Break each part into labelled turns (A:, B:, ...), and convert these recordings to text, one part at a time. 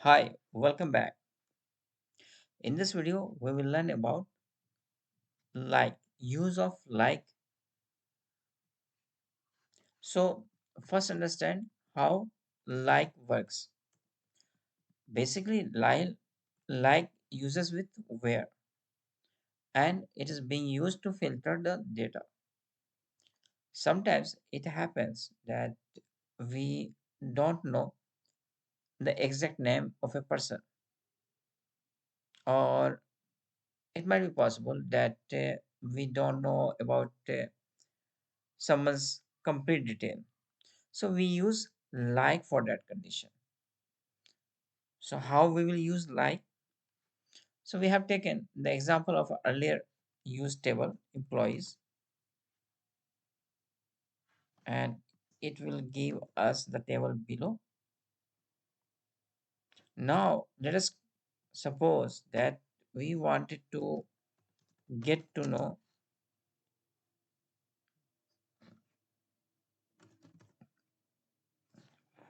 A: Hi, welcome back. In this video, we will learn about use of like. So, first understand how like works. Basically, like uses with where, and it is being used to filter the data. Sometimes it happens that we don't know the exact name of a person, or it might be possible that we don't know about someone's complete detail. So we use like for that condition. So how we will use like? So we have taken the example of earlier use table employees, and it will give us the table below. Now let us suppose that we wanted to get to know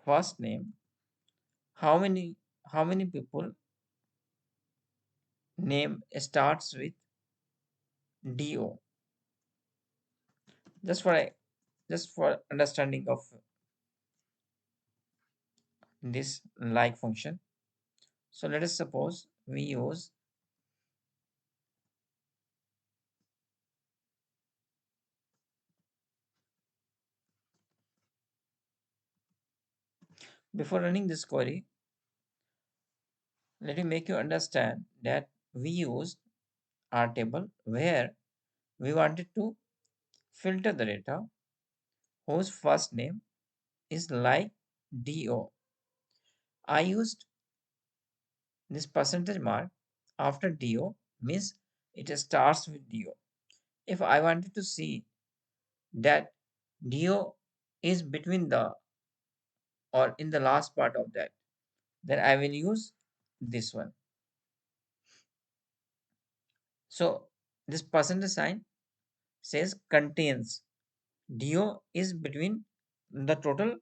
A: first name, how many people name starts with do, just for understanding of this like function. So let us suppose we use, before running this query, let me make you understand that we used our table where we wanted to filter the data whose first name is like do. I used this percentage mark after do, means it starts with do. If I wanted to see that do is between the or in the last part of that, then I will use this one. So this percentage sign says contains, do is between the total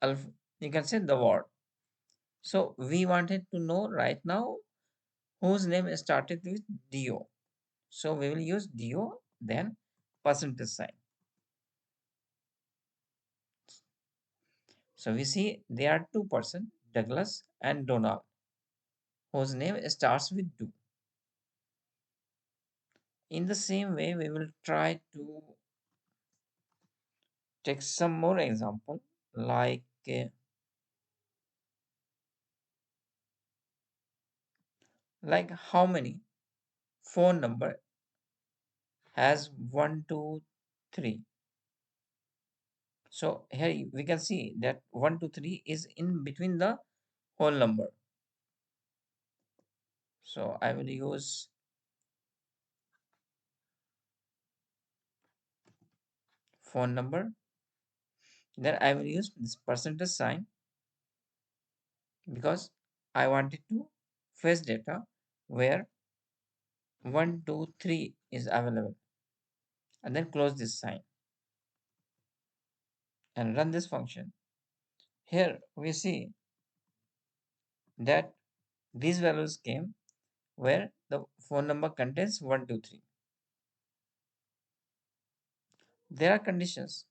A: alpha, you can say the word. So we wanted to know right now whose name started with do. So we will use do, then percentage sign. So we see there are two person, Douglas and Donald, whose name starts with do. In the same way, we will try to take some more example, like how many phone number has 123. So here we can see that 123 is in between the whole number. So I will use phone number. Then I will use this percentage sign because I wanted to fetch data where 123 is available, and then close this sign and run this function. Here we see that these values came where the phone number contains 123. There are conditions.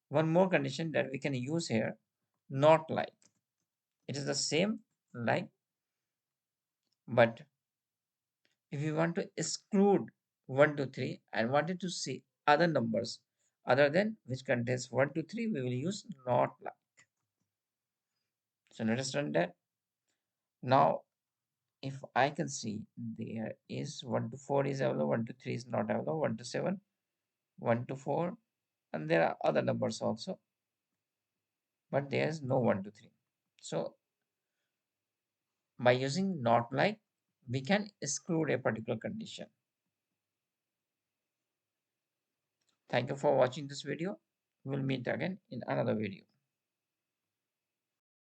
A: One more condition that we can use here, not like. It is the same like, but if we want to exclude 123 and wanted to see other numbers other than which contains 123, we will use not like. So let us run that. Now, if I can see there is 1 to 4 is available, 1 to 3 is not available, 1 to 7, 1 to 4, and there are other numbers also, but there is no 1 to 3. So by using not like, we can exclude a particular condition. Thank you for watching this video. We'll meet again in another video.